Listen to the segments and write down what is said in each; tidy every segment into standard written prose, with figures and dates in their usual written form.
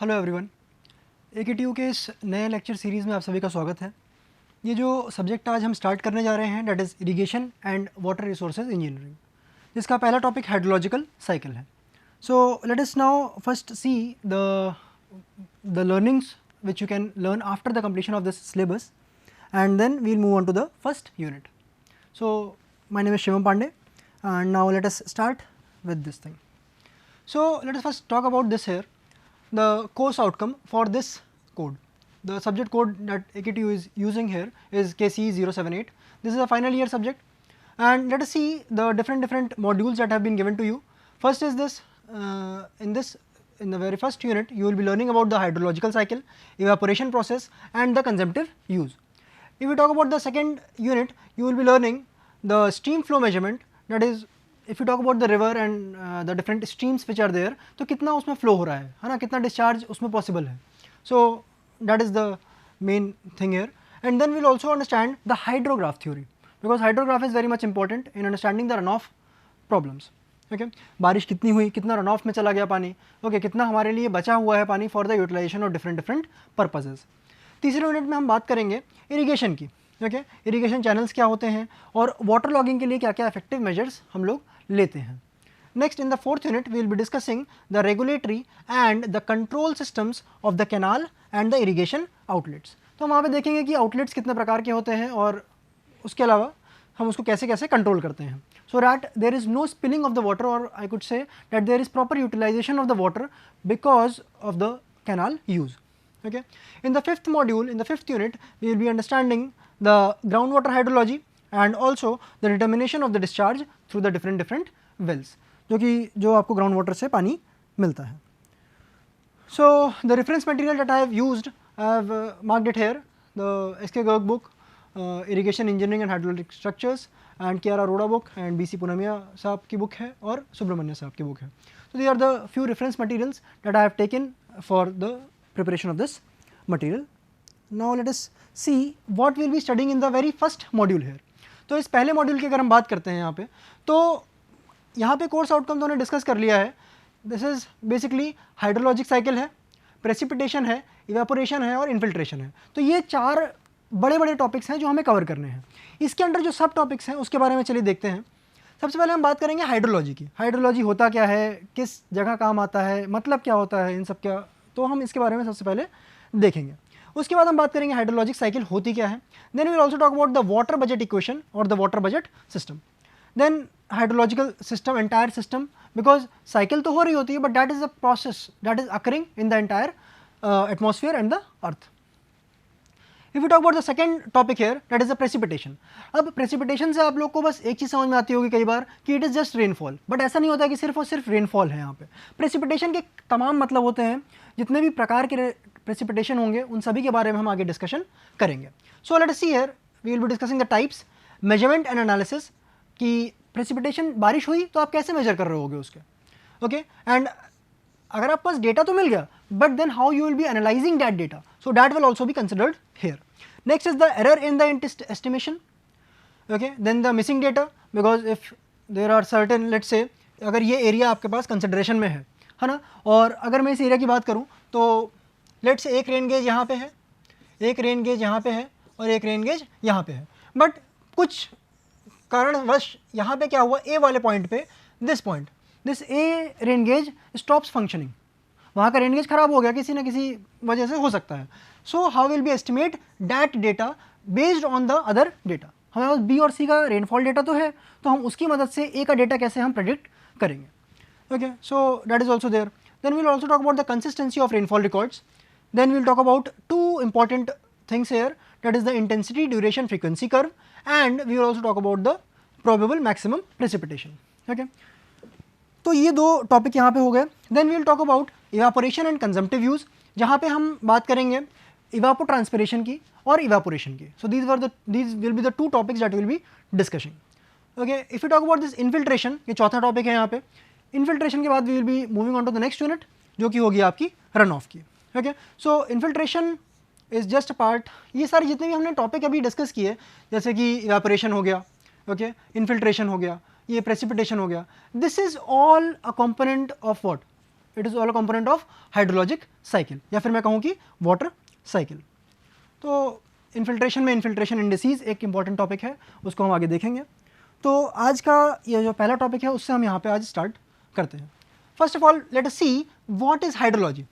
Hello everyone, AKTU के इस नए लेक्चर सीरीज़ में आप सभी का स्वागत है। ये जो सब्जेक्ट आज हम स्टार्ट करने जा रहे हैं that is irrigation and water resources engineering, जिसका पहला टॉपिक हाइड्रोलॉजिकल साइकिल है। So let us now first see the learnings which you can learn after the completion of this syllabus, and then we will move on to the first unit. So my name is Shivam Pandey, and now let us start with this thing. So let us first talk about this here, the course outcome for this code. The subject code that AKTU is using here is KC078. This is a final year subject, and let us see the different modules that have been given to you. First is this, in the very first unit you will be learning about the hydrological cycle, evaporation process and the consumptive use. If we talk about the second unit, you will be learning the stream flow measurement, that is if you talk about the river and the different streams which are there, तो कितना उसमें flow हो रहा है ना, कितना discharge उसमें possible है. So that is the main thing here, and then we will also understand the hydrograph theory, because hydrograph is very much important in understanding the runoff problems. Okay, बारिश कितनी हुई, कितना रन ऑफ में चला गया पानी, okay कितना हमारे लिए बचा हुआ है पानी for the utilization of different purposes. तीसरे यूनिट में हम बात करेंगे इरिगेशन की. ओके, इरिगेशन चैनल्स क्या होते हैं और वाटर लॉगिंग के लिए क्या क्या इफेक्टिव मेजर्स हम लोग लेते हैं. Next in the fourth unit we will be discussing the regulatory and the control systems of the canal and the irrigation outlets. तो हम वहाँ पे देखेंगे कि आउटलेट्स कितने प्रकार के होते हैं और उसके अलावा हम उसको कैसे कैसे कंट्रोल करते हैं, so that there is no spilling of the water, or I could say that there is proper utilization of the water because of the canal use. Okay, in the fifth module, in the fifth unit, we will be understanding the groundwater hydrology and also the determination of the discharge through the different wells, जो आपको ground water से पानी मिलता है. So the reference material that I have used, I have marked it here, the SK Garg book, irrigation engineering and hydraulic structures, and KR Arora book, and BC Punamiya साहब की book है और सुब्रमण्य साहब की बुक है. So these are the few reference materials that I have taken for the preparation of this material. Now let us see what we will be studying in the very first module here. तो इस पहले module की अगर हम बात करते हैं यहाँ पे, तो यहाँ पे कोर्स आउटकम तो हमने डिस्कस कर लिया है. This is basically hydrologic cycle है, प्रेसिपिटेशन है, इवेपोरेशन है और इन्फिल्ट्रेशन है. तो ये चार बड़े बड़े टॉपिक्स हैं जो हमें कवर करने हैं. इसके अंडर जो सब टॉपिक्स हैं उसके बारे में चलिए देखते हैं. सबसे पहले हम बात करेंगे हाइड्रोलॉजी की. हाइड्रोलॉजी होता क्या है, किस जगह काम आता है, मतलब क्या होता है इन सब क्या, तो हम इसके बारे में सबसे पहले देखेंगे. उसके बाद हम बात करेंगे हाइड्रोलॉजिक साइकिल होती क्या है. Then we will also talk about the water budget equation और the water budget system. Then hydrological system, entire system, because cycle तो हो रही होती है but that is a process that is occurring in the entire atmosphere and the earth. If we talk about the second topic here, that is the precipitation. अब precipitation से आप लोग को बस एक चीज़ समझ में आती होगी कई बार कि it is just rainfall, but ऐसा नहीं होता कि सिर्फ और सिर्फ rainfall है यहाँ पे. Precipitation के तमाम मतलब होते हैं, जितने भी प्रकार के precipitation होंगे उन सभी के बारे में हम आगे डिस्कशन करेंगे. So let us see here, we will be discussing the types, measurement and analysis, कि precipitation बारिश हुई तो आप कैसे मेजर कर रहे होगे उसके, ओके, एंड अगर आपके पास डेटा तो मिल गया, but then how you will be analyzing that data, so that will also be considered here. Next is the error in the estimation. Okay, then the missing data, because if there are certain, let's say अगर ये area आपके पास consideration में है ना, और अगर मैं इस एरिया की बात करूँ तो लेट्स से एक रेन गेज यहाँ पे है, एक रेन गेज यहाँ पे है और एक रेन गेज यहाँ पे है, बट कुछ कारणवश यहाँ पे क्या हुआ, ए वाले पॉइंट पे this A rain gauge stops functioning, वहाँ का रेन गेज खराब हो गया किसी न किसी वजह से, हो सकता है. So how will be estimate that data based on the other data. हमारे पास बी और सी का रेनफॉल डेटा तो है, तो हम उसकी मदद से ए का डेटा कैसे हम प्रेडिक्ट करेंगे. Okay, so that is also there. Then we'll also talk about the consistency of rainfall records. Then we'll talk about two important things here, that is the intensity, duration, frequency curve, and we will also talk about the probable maximum precipitation. Okay, तो ये दो topic यहाँ पे हो गए. Then we will talk about evaporation and consumptive use, जहाँ पे हम बात करेंगे इवापोट्रांसपिरेशन की और इवापोरेशन की. So these will be the two topics that will be discussing. Okay, if you talk about this infiltration, ये चौथा टॉपिक है यहाँ पे. इन्फिल्ट्रेशन के बाद we will be moving on to the next unit, जो कि होगी आपकी रन ऑफ की. Okay, so infiltration is just a part. ये सारे जितने भी हमने टॉपिक अभी डिस्कस किए, जैसे कि इवापोरेशन हो गया, ओके, इन्फिल्ट्रेशन हो गया, ये प्रेसिपिटेशन हो गया, this is all a component of what, it is all a component of hydrologic cycle, या फिर मैं कहूँ कि वाटर साइकिल। तो इन्फिल्ट्रेशन में इन्फिल्ट्रेशन इंडिसेस एक इंपॉर्टेंट टॉपिक है, उसको हम आगे देखेंगे। तो आज का ये जो पहला टॉपिक है उससे हम यहाँ पे आज स्टार्ट करते हैं। First of all let us see what is hydrology.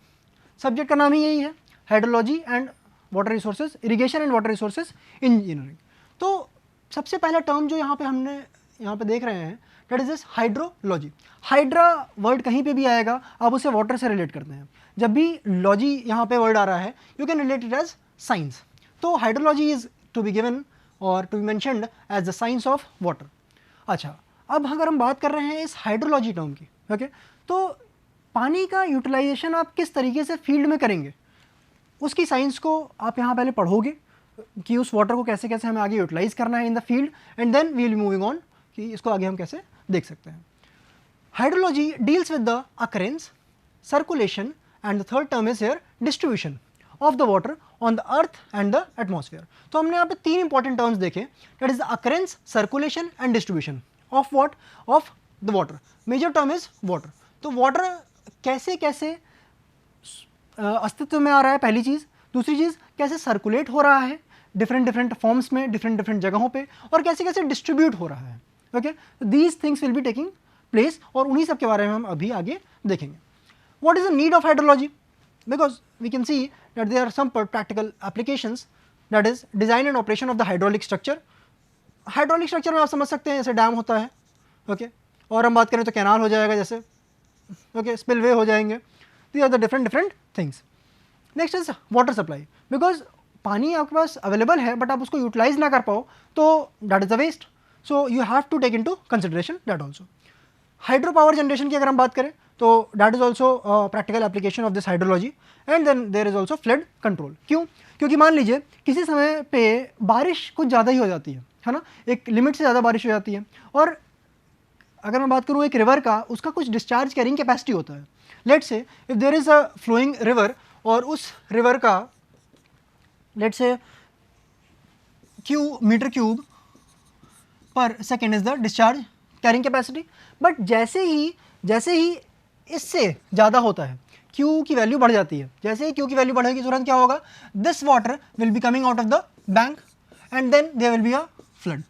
Subject का नाम ही यही है, hydrology and water resources, irrigation and water resources engineering. तो सबसे पहला टर्म जो हमने यहाँ पे देख रहे हैं that is this hydrology. Hydra word कहीं पे भी आएगा आप उसे वाटर से रिलेट करते हैं। जब भी लॉजी यहाँ पे वर्ड आ रहा है you can relate it as science. तो hydrology is to be given और to be mentioned as the science of water. अच्छा, अब अगर हम बात कर रहे हैं इस हाइड्रोलॉजी टर्म की, ओके, तो पानी का यूटिलाइजेशन आप किस तरीके से फील्ड में करेंगे उसकी साइंस को आप यहाँ पहले पढ़ोगे कि उस वाटर को कैसे कैसे हमें आगे यूटिलाइज करना है in the field, and then we will be moving on कि इसको आगे हम कैसे देख सकते हैं। Hydrology deals with the occurrence, circulation and the third term is here distribution of the water on the earth and the atmosphere. तो हमने यहाँ पे तीन इंपॉर्टेंट टर्म्स देखे, that is the occurrence, circulation and distribution of what, of the water. Major term is water. तो water कैसे कैसे अस्तित्व में आ रहा है पहली चीज़, दूसरी चीज़ कैसे सर्कुलेट हो रहा है डिफरेंट डिफरेंट फॉर्म्स में, डिफरेंट डिफरेंट जगहों पे, और कैसे कैसे डिस्ट्रीब्यूट हो रहा है। Okay, these things will be taking place, और उन्हीं सब के बारे में हम अभी आगे देखेंगे। What is the need of hydrology? Because we can see that there are some practical applications, that is design and operation of the hydraulic structure. Hydraulic structure में आप समझ सकते हैं जैसे डैम होता है, ओके, और हम बात करें तो कैनाल हो जाएगा जैसे, ओके, स्पिलवे हो जाएंगे। These are the different things. Next is water supply. Because पानी आपके पास अवेलेबल है बट आप उसको यूटिलाइज ना कर पाओ तो that is a waste, so you have to take into consideration that also. Hydro power generation की अगर हम बात करें तो that is also practical application of this hydrology, and then there is also flood control. क्यों? क्योंकि मान लीजिए किसी समय पे बारिश कुछ ज़्यादा ही हो जाती है ना, एक लिमिट से ज़्यादा बारिश हो जाती है, और अगर मैं बात करूँ एक रिवर का, उसका कुछ डिस्चार्ज कैरिंग कैपेसिटी होता है। Let's say if there is a flowing river और उस रिवर का let's say metre cube per second is the discharge carrying capacity, but जैसे ही इससे ज़्यादा होता है, क्यू की वैल्यू बढ़ जाती है, जैसे ही क्यू की वैल्यू बढ़ेगी तुरंत क्या होगा, this water will be coming out of the bank and then there will be a flood.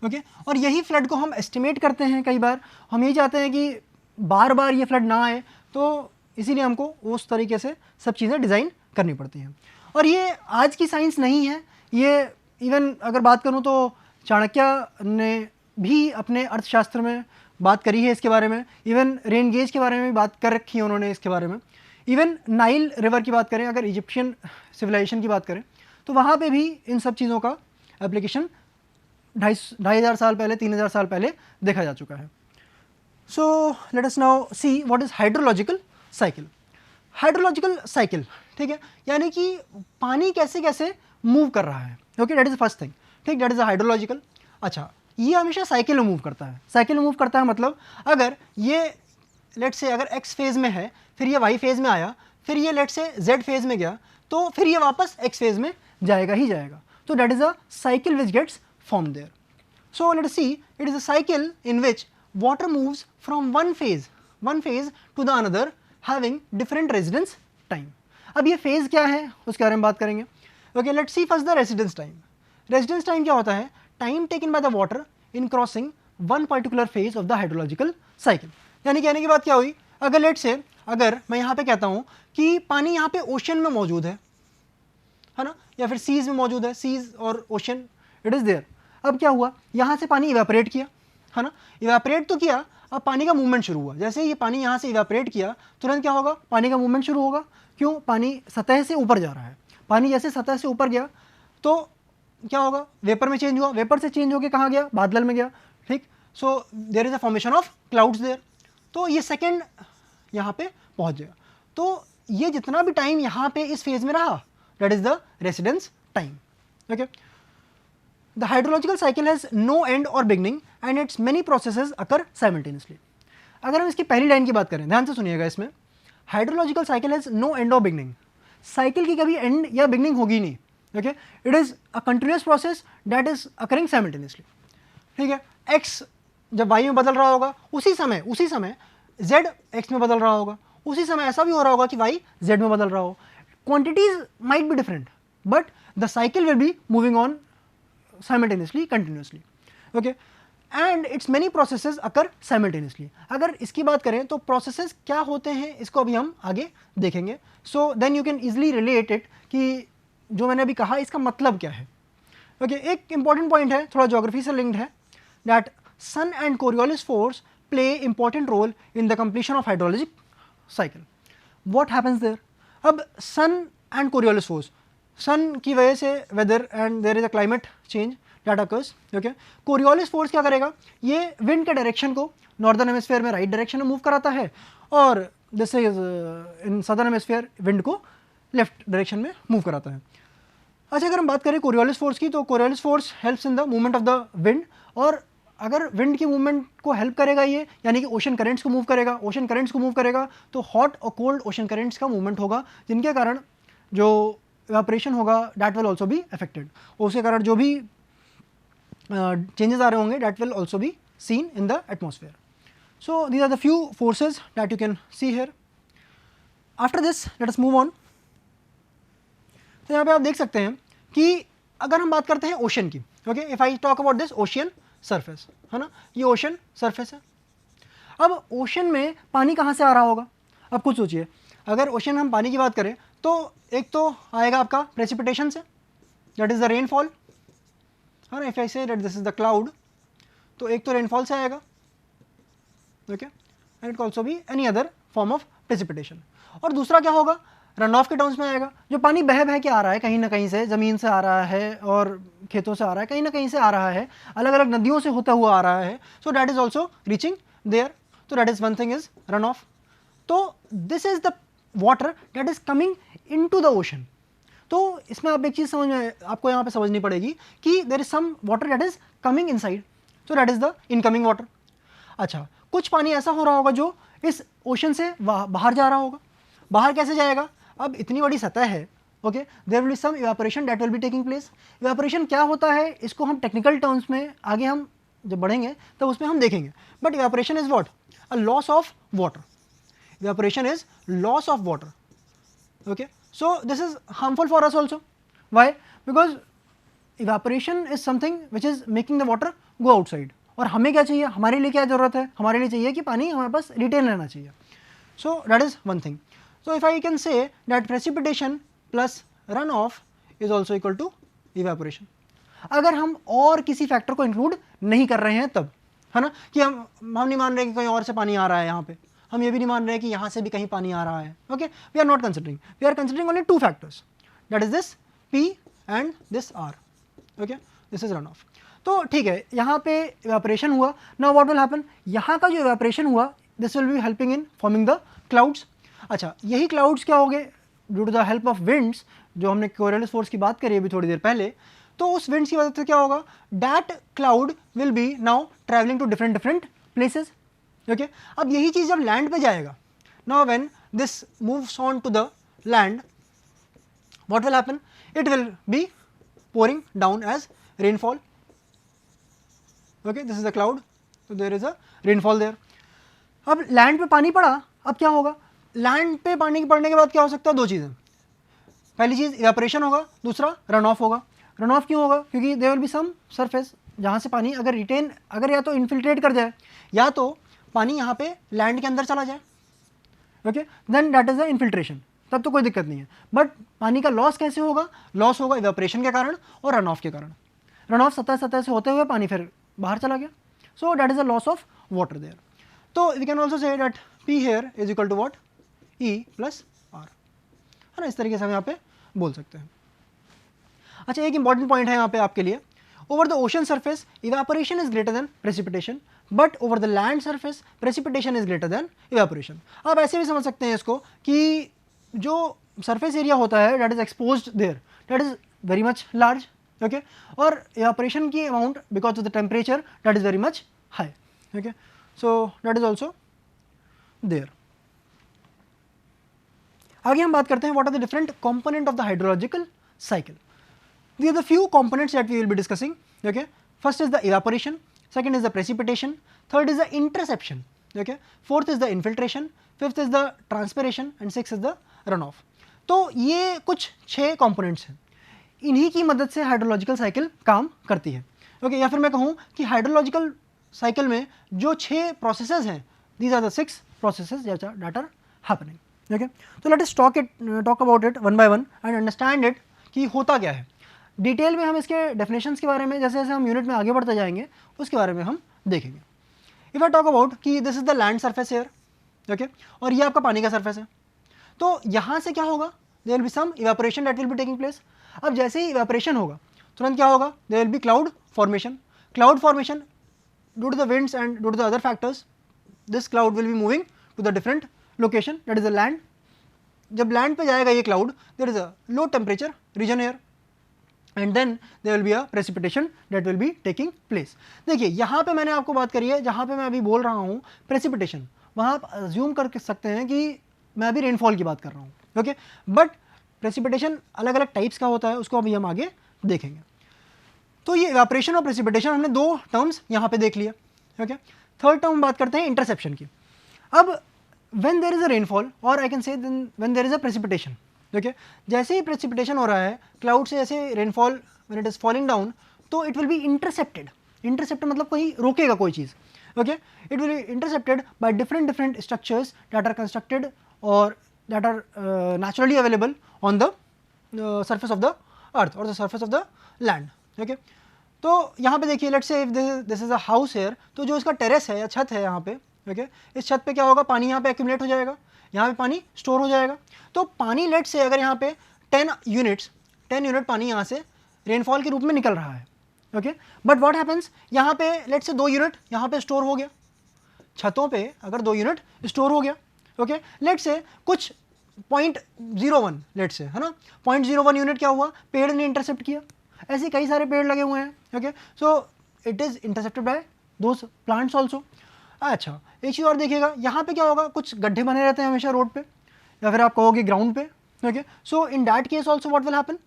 Okay, और यही फ्लड को हम एस्टिमेट करते हैं, कई बार हम यही चाहते हैं कि बार बार ये फ्लड ना आए, तो इसीलिए हमको उस तरीके से सब चीज़ें डिज़ाइन करनी पड़ती हैं। और ये आज की साइंस नहीं है, ये इवन अगर बात करूँ तो चाणक्य ने भी अपने अर्थशास्त्र में बात करी है इसके बारे में, इवन रेन गेज के बारे में भी बात कर रखी है उन्होंने इसके बारे में। इवन नाइल रिवर की बात करें, अगर इजिप्शियन सिविलाइजेशन की बात करें तो वहाँ पे भी इन सब चीज़ों का एप्लीकेशन 2,500 साल पहले, 3,000 साल पहले देखा जा चुका है। So let us now see what is hydrological cycle. Hydrological cycle, ठीक है, यानी कि पानी कैसे कैसे मूव कर रहा है। Okay, that is the first thing, ठीक, दैट इज द हाइड्रोलॉजिकल। अच्छा, ये हमेशा साइकिल में मूव करता है। साइकिल में मूव करता है मतलब अगर ये लेट्स से अगर एक्स फेज़ में है, फिर ये वाई फेज़ में आया, फिर ये लेट्स से जेड फेज़ में गया, तो फिर ये वापस एक्स फेज़ में जाएगा ही जाएगा। तो that is a cycle which gets formed there. So let us see, it is a cycle in which water moves from one phase to the another having different residence time. अब ये phase क्या है उसके बारे में बात करेंगे। Okay, let's see first the residence time. Residence time क्या होता है? Time taken by the water in crossing one particular phase of the hydrological cycle. यानी कहने की बात क्या हुई, अगर लेट से अगर मैं यहाँ पे कहता हूँ कि पानी यहाँ पे ओशन में मौजूद है ना, या फिर सीज में मौजूद है, सीज और ओशन इट इज़ देयर। अब क्या हुआ, यहाँ से पानी इवेपोरेट किया है ना, इवेपोरेट तो किया, अब पानी का मूवमेंट शुरू हुआ। जैसे ये पानी यहाँ से इवेपोरेट किया तुरंत क्या होगा, पानी का मूवमेंट शुरू होगा। क्यों? पानी सतह से ऊपर जा रहा है। पानी जैसे सतह से ऊपर गया तो क्या होगा, वेपर में चेंज हुआ, वेपर से चेंज होकर कहाँ गया, बादल में गया, ठीक। So there is a formation of clouds there. तो ये सेकेंड यहाँ पे पहुँच जाएगा। तो ये जितना भी टाइम यहाँ पे इस फेज में रहा that is the residence time. Okay, The hydrological cycle has no end or beginning and its many processes occur simultaneously. अगर हम इसकी पहली लाइन की बात करें, ध्यान से सुनिएगा, इसमें hydrological cycle has no end और बिगनिंग। साइकिल की कभी एंड या बिगनिंग होगी नहीं। Okay, it is a continuous process that is occurring simultaneously, ठीक है। एक्स जब वाई में बदल रहा होगा उसी समय जेड एक्स में बदल रहा होगा, उसी समय ऐसा भी हो रहा होगा कि y z में बदल रहा हो. Quantities might be different, but the cycle will be moving on simultaneously, continuously. Okay, and its many processes occur simultaneously. अगर इसकी बात करें तो processes क्या होते हैं इसको अभी हम आगे देखेंगे. So then you can easily relate it कि जो मैंने अभी कहा इसका मतलब क्या है. Okay, एक important point है, थोड़ा geography से linked है, that sun and Coriolis force play important role in the completion of hydrologic cycle. What happens there? अब sun and Coriolis force, sun की वजह से weather and there is a climate change that occurs. Okay, Coriolis force क्या करेगा, ये wind के direction को northern hemisphere में right direction में move कराता है और this is in southern hemisphere wind को left direction में move कराता है. अच्छा, अगर हम बात करें कोरियोलिस फोर्स की तो Coriolis force helps in the movement of the wind. और अगर विंड की मूवमेंट को हेल्प करेगा ये, यानी कि ओशन करेंट्स को मूव करेगा, ओशन करेंट्स को मूव करेगा तो हॉट और कोल्ड ओशन करेंट्स का मूवमेंट होगा, जिनके कारण जो इवेपोरेशन होगा that will also be affected. उसके कारण जो भी चेंजेस आ रहे होंगे that will also be seen in the atmosphere. So these are the few forces that you can see here. After this let us move on. तो यहाँ पे आप देख सकते हैं कि अगर हम बात करते हैं ओशन की, okay, if I talk about this ocean surface, है ना, ये ओशन सरफेस है. अब ओशन में पानी कहाँ से आ रहा होगा, अब कुछ सोचिए. अगर ओशन हम पानी की बात करें तो एक तो आएगा आपका प्रेसिपिटेशन से, दैट इज द रेनफॉल, है ना. If I say that this is the cloud, तो एक तो रेनफॉल से आएगा, okay, and it also be any other form of precipitation. और दूसरा क्या होगा, रन ऑफ के टर्म्स में आएगा, जो पानी बह बह के आ रहा है कहीं ना कहीं से, ज़मीन से आ रहा है और खेतों से आ रहा है, कहीं ना कहीं से आ रहा है, अलग अलग नदियों से होता हुआ आ रहा है. So that is also reaching there. तो that is one thing is run off. तो this is the water that is coming in to the ocean. तो इसमें आप एक चीज़ समझ में आपको यहाँ पे समझनी पड़ेगी कि there is some water that is coming inside, so that is the incoming water. अच्छा, कुछ पानी ऐसा हो रहा होगा जो इस ओशन से बाहर जा रहा होगा. बाहर कैसे जाएगा, अब इतनी बड़ी सतह है, okay, there will be some evaporation that will be taking place. Evaporation क्या होता है इसको हम टेक्निकल टर्म्स में आगे हम जब बढ़ेंगे तब उसमें हम देखेंगे. But evaporation is what, a loss of water. Evaporation is loss of water. Okay, so this is harmful for us also. Why, because evaporation is something which is making the water go outside. और हमें क्या चाहिए, हमारे लिए क्या ज़रूरत है, हमारे लिए चाहिए कि पानी हमारे पास रिटेन रहना चाहिए. सो that is one thing. So if I can say that precipitation plus runoff is also equal to evaporation. अगर हम और किसी फैक्टर को इंक्लूड नहीं कर रहे हैं तब, है ना, कि हम नहीं मान रहे कि कहीं और से पानी आ रहा है यहाँ पे, हम ये भी नहीं मान रहे कि यहाँ से भी कहीं पानी आ रहा है. Okay, we are not considering, we are considering only two factors, that is this P and this R. Okay, this is run off. तो ठीक है, यहाँ पे इवेपोरेशन हुआ. नाउ व्हाट विल हैपन, यहाँ का जो इवेपोरेशन हुआ this will be helping in forming the clouds. अच्छा, यही क्लाउड्स क्या हो गए due to the help of winds, जो हमने कोरियोलिस फोर्स की बात करी अभी थोड़ी देर पहले. तो उस विंड्स की वजह से क्या होगा, that cloud will be now travelling to different places. Okay, अब यही चीज़ जब लैंड पे जाएगा, now when this moves on to the land, what will happen, it will be pouring down as rainfall. Okay, this is the cloud, so there is a rainfall there. अब land पे पानी पड़ा, अब क्या होगा, land पे पानी पड़ने के बाद क्या हो सकता है, दो चीज़ें. पहली चीज़ इवेपोरेशन होगा, दूसरा रन ऑफ होगा. रन ऑफ क्यों होगा, क्योंकि there will be some surface जहाँ से पानी अगर रिटेन, अगर या तो इन्फिल्ट्रेट कर जाए या तो पानी यहाँ पे लैंड के अंदर चला जाए, okay, then that is the infiltration, तब तो कोई दिक्कत नहीं है. बट पानी का लॉस कैसे होगा, लॉस होगा इवेपोरेशन के कारण और रन ऑफ के कारण. रन ऑफ सतह से होते हुए पानी फिर बाहर चला गया, so that is the loss of water there. तो we can also say that P here is equal to what, E plus R, है ना. इस तरीके से हम यहाँ पे बोल सकते हैं. अच्छा, एक इंपॉर्टेंट पॉइंट है यहाँ पे आपके लिए, over the ocean surface evaporation is greater than precipitation, but over the land surface precipitation is greater than evaporation. आप ऐसे भी समझ सकते हैं इसको कि जो सरफेस एरिया होता है that is exposed there, that is very much large, okay, और इवेपोरेशन की amount because of the temperature that is very much high. Okay, so that is also there. आगे हम बात करते हैं what are the different component of the hydrological cycle. These are the few components that we will be discussing. Okay, first is the evaporation, second is the precipitation, third is the interception. Okay, fourth is the infiltration, fifth is the transpiration and six is the run off. तो ये कुछ 6 components हैं, इन्हीं की मदद से hydrological cycle काम करती है। ओके, या फिर मैं कहूँ कि हाइड्रोलॉजिकल साइकिल में जो 6 प्रोसेसेस हैं, these are the 6 processes that are happening. Okay, तो let us talk about it one by one and understand it कि होता क्या है। डिटेल में हम इसके डेफिनेशंस के बारे में जैसे जैसे हम यूनिट में आगे बढ़ते जाएंगे उसके बारे में हम देखेंगे। इफ आई टॉक अबाउट कि this is the land surface air, okay, और ये आपका पानी का सरफेस है, तो यहाँ से क्या होगा, there will be some evaporation that will be taking place. अब जैसे ही इवेपोरेशन होगा तुरंत क्या होगा, there will be cloud formation. Cloud formation due to the winds and due to the other factors, this cloud will be moving to the different location that is the land. जब land पे जाएगा ये cloud, there is a low temperature region air and then there will be a precipitation that will be taking place. देखिए यहाँ पे मैंने आपको बात करी है, जहाँ पे मैं अभी बोल रहा हूँ प्रेसिपिटेशन, वहाँ आप अज्यूम कर सकते हैं कि मैं अभी रेनफॉल की बात कर रहा हूँ। ओके, बट प्रेसिपिटेशन अलग अलग टाइप्स का होता है, उसको अभी हम आगे देखेंगे। तो ये इवेपोरेशन और प्रेसिपिटेशन हमने 2 टर्म्स यहाँ पे देख लिया। ओके, थर्ड टर्म बात करते हैं इंटरसेप्शन की। अब when there is a rainfall or I can say then when there is a precipitation, okay, जैसे ही precipitation हो रहा है क्लाउड से, ऐसे rainfall when it is falling down, तो it will be intercepted। intercepted मतलब कोई रोकेगा कोई चीज़, okay, it will be intercepted by different structures that are constructed or that are naturally available on the surface of the earth or the surface of the land, okay। तो यहाँ पे देखिए, let's say if this is a house here, तो जो इसका terrace है या छत है यहाँ पे, ओके, इस छत पे क्या होगा, पानी यहाँ पे एक्यूमुलेट हो जाएगा, यहाँ पे पानी स्टोर हो जाएगा। तो पानी लेट से अगर यहाँ पे 10 यूनिट पानी यहाँ से रेनफॉल के रूप में निकल रहा है, ओके, बट व्हाट हैपेंस, यहाँ पे लेट से 2 यूनिट यहाँ पे स्टोर हो गया, छतों पे अगर 2 यूनिट स्टोर हो गया, ओके, लेट से कुछ 0.01 लेट से, है ना, 0.01 यूनिट क्या हुआ, पेड़ ने इंटरसेप्ट किया। ऐसे कई सारे पेड़ लगे हुए हैं, okay, so it is intercepted bye those plants also. अच्छा, एक चीज़ और देखिएगा, यहाँ पे क्या होगा, कुछ गड्ढे बने रहते हैं हमेशा रोड पे या फिर आप कहोगे ग्राउंड पे, okay, so in that case also what will happen,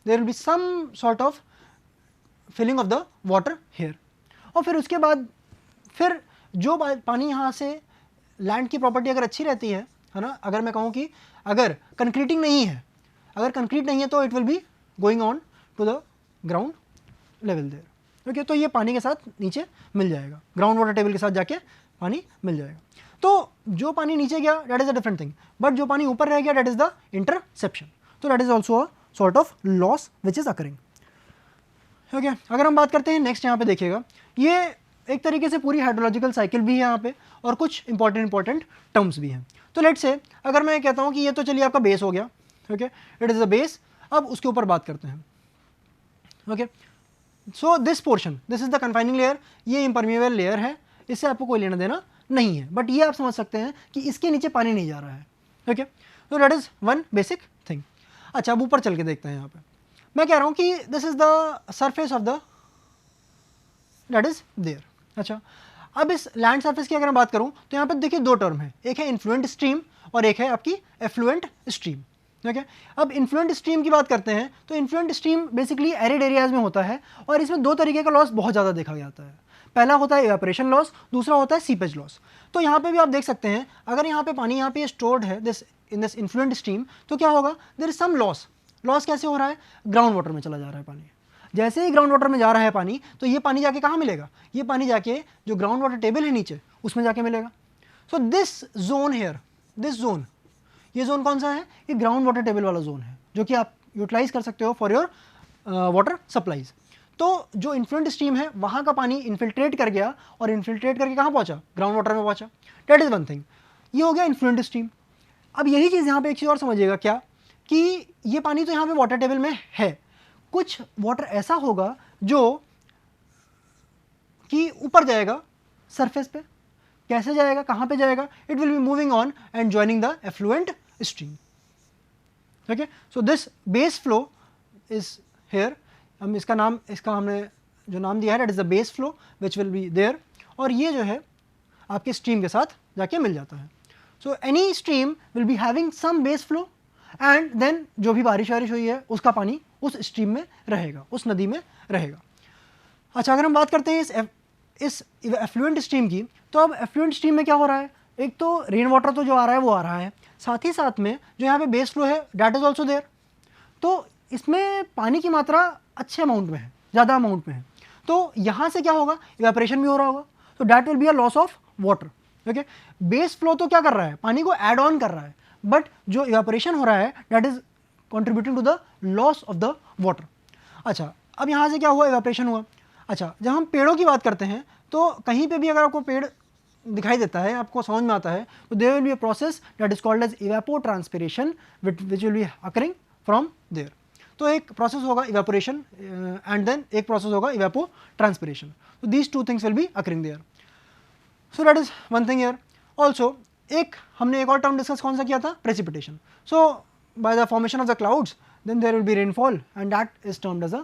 there will be some sort of filling of the water here. और फिर उसके बाद फिर जो पानी यहाँ से लैंड की प्रॉपर्टी अगर अच्छी रहती है ना, अगर मैं कहूँ कि अगर कंक्रीटिंग नहीं है, अगर कंक्रीट नहीं है तो it will be going on to the ground level there, okay, तो ये पानी के साथ नीचे मिल जाएगा, ग्राउंड वाटर टेबल के साथ जाके पानी मिल जाएगा। तो जो पानी नीचे गया that is a different thing, but जो पानी ऊपर रह गया दैट इज़ द इंटरसेप्शन। तो that is also a sort of loss which is occurring, okay. अगर हम बात करते हैं नेक्स्ट, यहाँ पे देखिएगा, ये एक तरीके से पूरी हाइड्रोलॉजिकल साइकिल भी है यहाँ पे और कुछ इंपॉर्टेंट टर्म्स भी हैं। तो लेट्स से अगर मैं कहता हूँ कि ये तो चलिए आपका बेस हो गया, okay, it is a base. अब उसके ऊपर बात करते हैं, okay, so this portion, this is the confining layer, ये इम्परमिएबल लेयर है, इससे आपको कोई लेना देना नहीं है, बट ये आप समझ सकते हैं कि इसके नीचे पानी नहीं जा रहा है, ओके, तो that is one basic thing. अच्छा, अब ऊपर चल के देखते हैं। यहाँ पे मैं कह रहा हूँ कि this is the surface of the that is there. अच्छा, अब इस लैंड सरफेस की अगर मैं बात करूँ तो यहाँ पर देखिए 2 टर्म है, एक है इन्फ्लुएंट स्ट्रीम और एक है आपकी एफ्लुएंट स्ट्रीम, ओके। अब इन्फ्लुएंट स्ट्रीम की बात करते हैं तो influential stream basically arid areas में होता है और इसमें 2 तरीके का लॉस बहुत ज़्यादा देखा जाता है। पहला होता है इवेपोरेशन लॉस, दूसरा होता है सीपेज लॉस। तो यहाँ पे भी आप देख सकते हैं, अगर यहाँ पे पानी यहाँ पे स्टोर्ड है इन दिस इन्फ्लुएंट स्ट्रीम, तो क्या होगा, there is some loss. Loss कैसे हो रहा है, ग्राउंड वाटर में चला जा रहा है पानी। जैसे ही ग्राउंड वाटर में जा रहा है पानी, तो ये पानी जाके कहाँ मिलेगा, ये पानी जाके जो ग्राउंड वाटर टेबल है नीचे उसमें जाके मिलेगा। So this zone here, this zone, ये जोन कौन सा है, ये ग्राउंड वाटर टेबल वाला जोन है, जो कि आप यूटिलाइज कर सकते हो फॉर योर वाटर सप्लाईज। तो जो इन्फ्लुएंट स्ट्रीम है वहाँ का पानी इन्फिल्ट्रेट कर गया और इन्फिल्ट्रेट करके कहाँ पहुँचा, ग्राउंड वाटर में पहुँचा। दैट इज़ वन थिंग, ये हो गया इन्फ्लुएंट स्ट्रीम। अब यही चीज़ यहाँ पे एक चीज़ और समझिएगा क्या, कि ये पानी तो यहाँ पे वाटर टेबल में है, कुछ वाटर ऐसा होगा जो कि ऊपर जाएगा सरफेस पे, कैसे जाएगा, कहाँ पे जाएगा, it will be moving on and joining the effluent stream, okay. So this base flow is here, हम इसका हमने जो नाम दिया है that is the base flow which will be there, और ये जो है आपके स्ट्रीम के साथ जाके मिल जाता है। So any stream will be having some base flow and then जो भी बारिश हुई है उसका पानी उस स्ट्रीम में रहेगा, उस नदी में रहेगा। अच्छा, अगर हम बात करते हैं इस इस एफ्लुएंट स्ट्रीम की, तो अब एफ्लुएंट स्ट्रीम में क्या हो रहा है, एक तो रेन वाटर तो जो आ रहा है वो आ रहा है, साथ ही साथ में जो यहाँ पे बेस फ्लो है डैट इज़ ऑल्सो देयर। तो इसमें पानी की मात्रा अच्छे अमाउंट में है, ज़्यादा अमाउंट में है। तो यहाँ से क्या होगा, इवेपोरेशन भी हो रहा होगा, तो that will be a loss of water. Okay, base flow तो क्या कर रहा है, पानी को ऐड ऑन कर रहा है, बट जो इवेपोरेशन हो रहा है that is contributing to the loss of the water. अच्छा, अब यहाँ से क्या हुआ, इवेपोरेशन हुआ। अच्छा, जब हम पेड़ों की बात करते हैं तो कहीं पे भी अगर आपको पेड़ दिखाई देता है, आपको समझ में आता है, तो there will be a process that is called as evapotranspiration which will be occurring from there. तो एक प्रोसेस होगा इवेपोरेशन एंड देन एक प्रोसेस होगा इवेपोट्रांसपिरेशन। तो these two things will be occurring there. So that is one thing here. Also हमने एक और term discuss कौन सा किया था, precipitation. So by the formation of the clouds then there will be rainfall and that is termed as a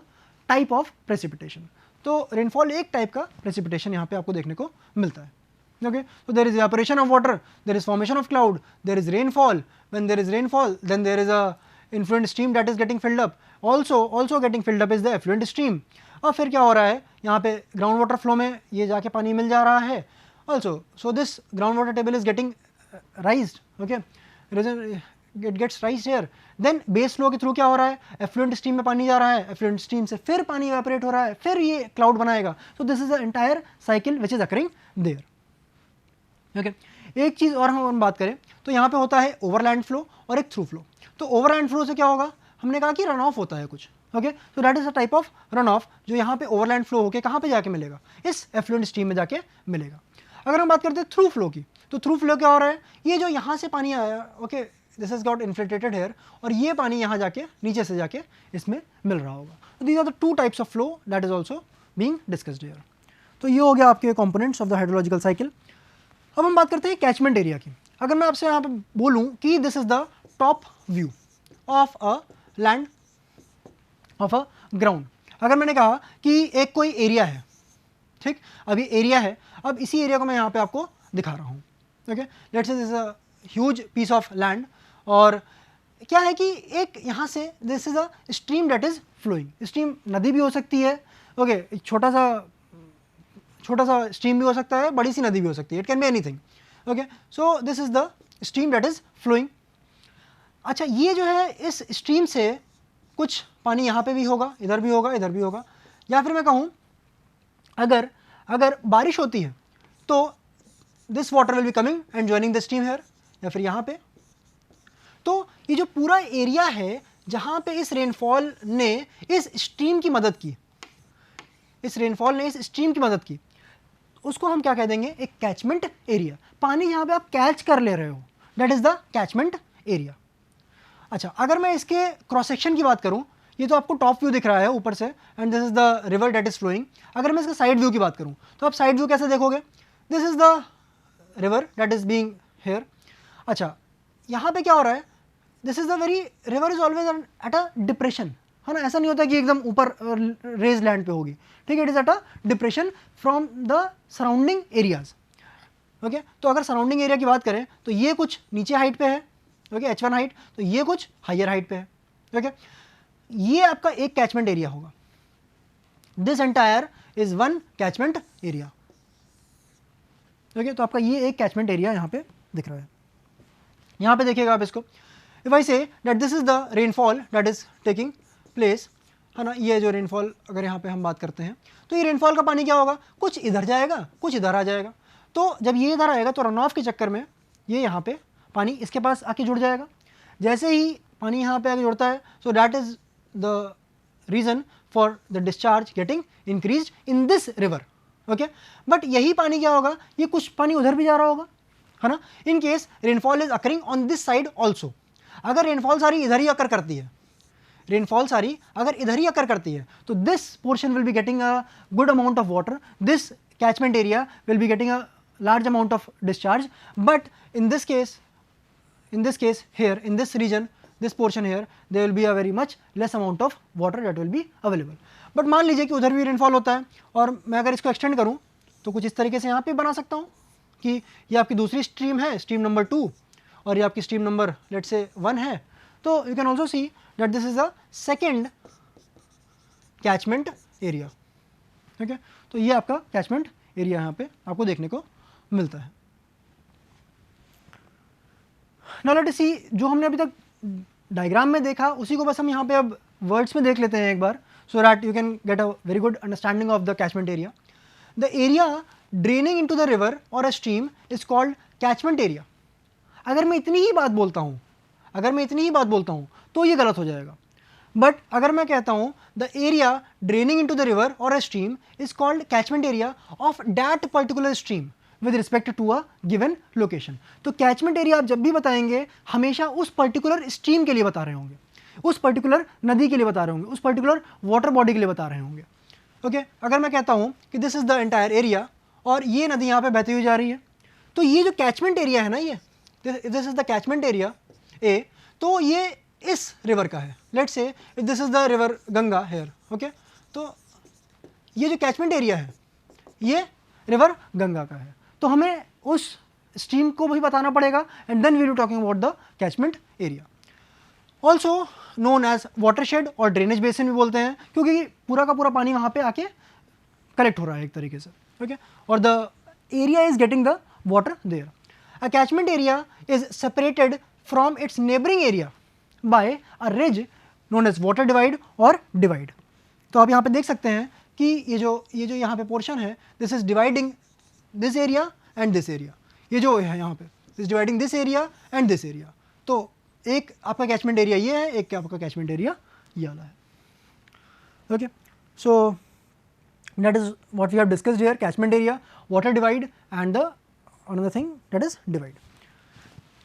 type of precipitation. तो rainfall एक type का प्रेसिपिटेशन यहाँ पे आपको देखने को मिलता है। Okay, so there is evaporation of water, there is formation of cloud, there is rainfall. When there is rainfall, then there is a influent stream that is getting filled up. Also getting filled up is the effluent stream. और फिर क्या हो रहा है, यहाँ पे ground water flow में ये जाके पानी मिल जा रहा है। Also, so this ground water table is getting raised. Okay, it gets raised here. Then base flow के थ्रू क्या हो रहा है, effluent stream में पानी जा रहा है, effluent stream से फिर पानी evaporate हो रहा है, फिर ये क्लाउड बनाएगा। So this is the entire cycle which is occurring there. Okay, एक चीज़ और हम बात करें तो यहाँ पे होता है ओवरलैंड फ्लो और एक थ्रू फ्लो। तो ओवरलैंड फ्लो से क्या होगा, हमने कहा कि रन ऑफ होता है कुछ। ओके, तो that is a type of run of जो यहाँ पे ओवरलैंड फ्लो होकर कहाँ पे जाके मिलेगा, इस एफ्लुएंट स्ट्रीम में जाके मिलेगा। अगर हम बात करते हैं थ्रू फ्लो की, तो थ्रू फ्लो क्या हो रहा है, ये जो यहाँ से पानी आया, okay this is got inflated here, और ये पानी यहाँ जाके नीचे से जाके इसमें मिल रहा होगा। तो these are the two types of flow that is also being discussed here. तो ये हो गया आपके components of the hydrological cycle. अब हम बात करते हैं कैचमेंट एरिया की। अगर मैं आपसे यहाँ पे बोलूँ कि this is the top view of a land, of a ground, अगर मैंने कहा कि एक कोई एरिया है, ठीक, अब ये एरिया है, अब इसी एरिया को मैं यहाँ पे आपको दिखा रहा हूँ। Okay, let's say this is a huge piece of land, और क्या है कि एक यहाँ से this is a stream that is flowing. Stream नदी भी हो सकती है, ओके, छोटा सा स्ट्रीम भी हो सकता है, बड़ी सी नदी भी हो सकती है, it can be anything. Okay, so this is the stream that is flowing. अच्छा, ये जो है इस स्ट्रीम से कुछ पानी यहाँ पे भी होगा, इधर भी होगा, इधर भी होगा, या फिर मैं कहूँ अगर बारिश होती है तो this water will be coming and joining the stream here, या फिर यहाँ पे। तो ये जो पूरा एरिया है जहाँ पे इस रेनफॉल ने इस स्ट्रीम की मदद की, इस रेनफॉल ने इस स्ट्रीम की मदद की, उसको हम क्या कह देंगे, एक कैचमेंट एरिया। पानी यहाँ पे आप कैच कर ले रहे हो, that is the catchment area. अच्छा, अगर मैं इसके क्रॉस सेक्शन की बात करूँ, ये तो आपको टॉप व्यू दिख रहा है ऊपर से, and this is the river that is flowing. अगर मैं इसका साइड व्यू की बात करूँ तो आप साइड व्यू कैसे देखोगे, this is the river that is being here. अच्छा, यहाँ पे क्या हो रहा है, this is the very river is always at a depression, है ना, ऐसा नहीं होता कि एकदम ऊपर रेज लैंड पे होगी, ठीक है, it is eight a depression from the surrounding areas. Okay, तो अगर सराउंडिंग एरिया की बात करें तो ये कुछ नीचे हाइट पे है, ओके, H1 हाइट, तो ये कुछ हायर हाइट पे है। ओके, ये आपका एक कैचमेंट एरिया होगा। This entire is one catchment area. Okay, तो आपका ये एक कैचमेंट एरिया यहाँ पे दिख रहा है। यहाँ पे देखिएगा आप इसको, if I say that this is the rainfall that is taking place, है ना, ये जो रेनफॉल अगर यहाँ पे हम बात करते हैं तो ये रेनफॉल का पानी क्या होगा, कुछ इधर जाएगा, कुछ इधर आ जाएगा। तो जब ये इधर आएगा तो रन ऑफ के चक्कर में ये यहाँ पे पानी इसके पास आके जुड़ जाएगा। जैसे ही पानी यहाँ पे आके जुड़ता है, so that is the reason for the discharge getting increase in this river. Okay, but यही पानी क्या होगा, ये कुछ पानी उधर भी जा रहा होगा, है ना, in case rainfall is occurring on this side also. अगर रेनफॉल सारी इधर ही अकर करती है, रेनफॉल सारी अगर इधर ही अकर करती है, तो this portion will be getting a good amount of water, this catchment area will be getting a large amount of discharge, but in this case here in this region, this portion here, there will be a very much less amount of water that will be available. but मान लीजिए कि उधर भी rainfall होता है, और मैं अगर इसको एक्सटेंड करूं तो कुछ इस तरीके से यहाँ पे बना सकता हूँ कि ये आपकी दूसरी स्ट्रीम है, स्ट्रीम नंबर 2, और ये आपकी स्ट्रीम नंबर लेट्स से 1 है। तो you can also see that this is a second catchment area. Okay, तो ये आपका कैचमेंट एरिया यहाँ पे आपको देखने को मिलता है। नाउ लेट अस सी, जो हमने अभी तक डायग्राम में देखा उसी को बस हम यहाँ पे अब वर्ड्स में देख लेते हैं एक बार, so that you can get a very good understanding of the catchment area. The area draining into the river और a stream is called catchment area. अगर मैं इतनी ही बात बोलता हूँ तो ये गलत हो जाएगा, बट अगर मैं कहता हूँ the area draining into the river और a stream is called catchment area of that particular stream with respect to a given location. तो कैचमेंट एरिया आप जब भी बताएंगे हमेशा उस पर्टिकुलर स्ट्रीम के लिए बता रहे होंगे, उस पर्टिकुलर नदी के लिए बता रहे होंगे, उस पर्टिकुलर वाटर बॉडी के लिए बता रहे होंगे। ओके, अगर मैं कहता हूँ कि this is the entire area और ये नदी यहाँ पे बहती हुई जा रही है, तो ये जो कैचमेंट एरिया है ना, ये this is the catchment area ए, तो ये इस रिवर का है। Let's say this is the river Ganga here. Okay, तो ये जो कैचमेंट एरिया है ये रिवर गंगा का है, तो हमें उस स्ट्रीम को भी बताना पड़ेगा and then we will be talking about the catchment area. Also known as watershed और ड्रेनेज बेसिन भी बोलते हैं, क्योंकि पूरा का पूरा पानी वहाँ पे आके कलेक्ट हो रहा है एक तरीके से। ओके, और the area is getting the water there. A catchment area is separated from its neighbouring area by a ridge known as water divide और डिवाइड। तो आप यहाँ पे देख सकते हैं कि ये जो यहाँ पे पोर्शन है, this is dividing this area and this area. ये जो है यहाँ पे this dividing this area and this area. तो एक आपका कैचमेंट एरिया ये है, एक आपका कैचमेंट एरिया ये वाला है। Okay, so that is what we have discussed here, catchment area, water divide and the another thing that is divide.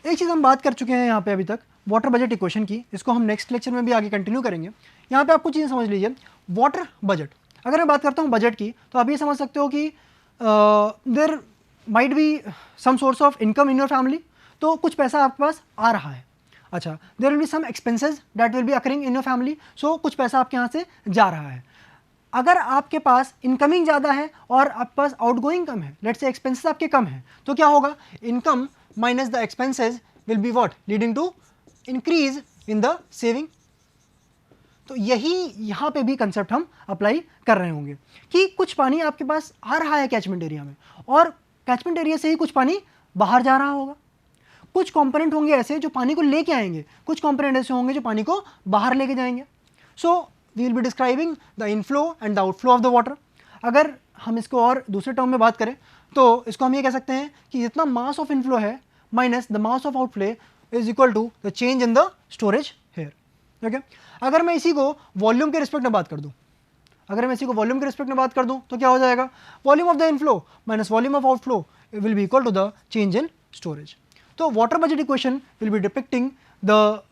एक चीज़ हम बात कर चुके हैं यहाँ पे अभी तक वाटर बजट इक्वेशन की, इसको हम नेक्स्ट लेक्चर में भी आगे कंटिन्यू करेंगे। यहाँ पे आप कुछ चीज़ें समझ लीजिए। वाटर बजट, अगर मैं बात करता हूँ बजट की, तो आप ये समझ सकते हो कि there might be some source of income in your family, तो कुछ पैसा आपके पास आ रहा है। अच्छा, there will be some expenses that will be occurring in your family, so कुछ पैसा आपके यहाँ से जा रहा है। अगर आपके पास इनकमिंग ज़्यादा है और आपके पास आउटगोइंग कम है, लेट्स से एक्सपेंसेस आपके कम है, तो क्या होगा, income minus the expenses will be what, leading to increase in the saving. तो यही यहाँ पे भी कंसेप्ट हम अप्लाई कर रहे होंगे कि कुछ पानी आपके पास आ रहा है कैचमेंट एरिया में और कैचमेंट एरिया से ही कुछ पानी बाहर जा रहा होगा। कुछ कंपोनेंट होंगे ऐसे जो पानी को लेके आएंगे, कुछ कंपोनेंट ऐसे होंगे जो पानी को बाहर लेके जाएंगे। So we will be describing the inflow and the outflow of the water. अगर हम इसको और दूसरे टर्म में बात करें तो इसको हम ये कह सकते हैं कि जितना मास ऑफ इनफ्लो है minus the mass of outflow is equal to the change in the storage here. Okay, अगर मैं इसी को वॉल्यूम के रिस्पेक्ट में बात कर दूं, तो क्या हो जाएगा, volume of the inflow minus volume of outflow will be equal to the change in storage. तो water budget equation will be depicting the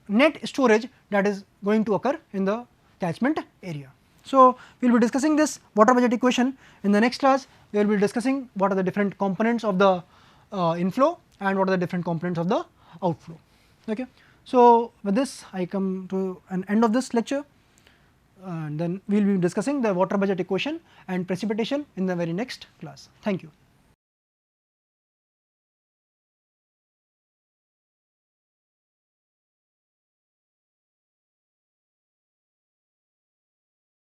net storage that is going to occur in the catchment area. So we will be discussing this water budget equation in the next class. We will be discussing what are the different components of the inflow and what are the different components of the outflow. Okay, so with this I come to an end of this lecture, and then we will be discussing the water budget equation and precipitation in the very next class. Thank you.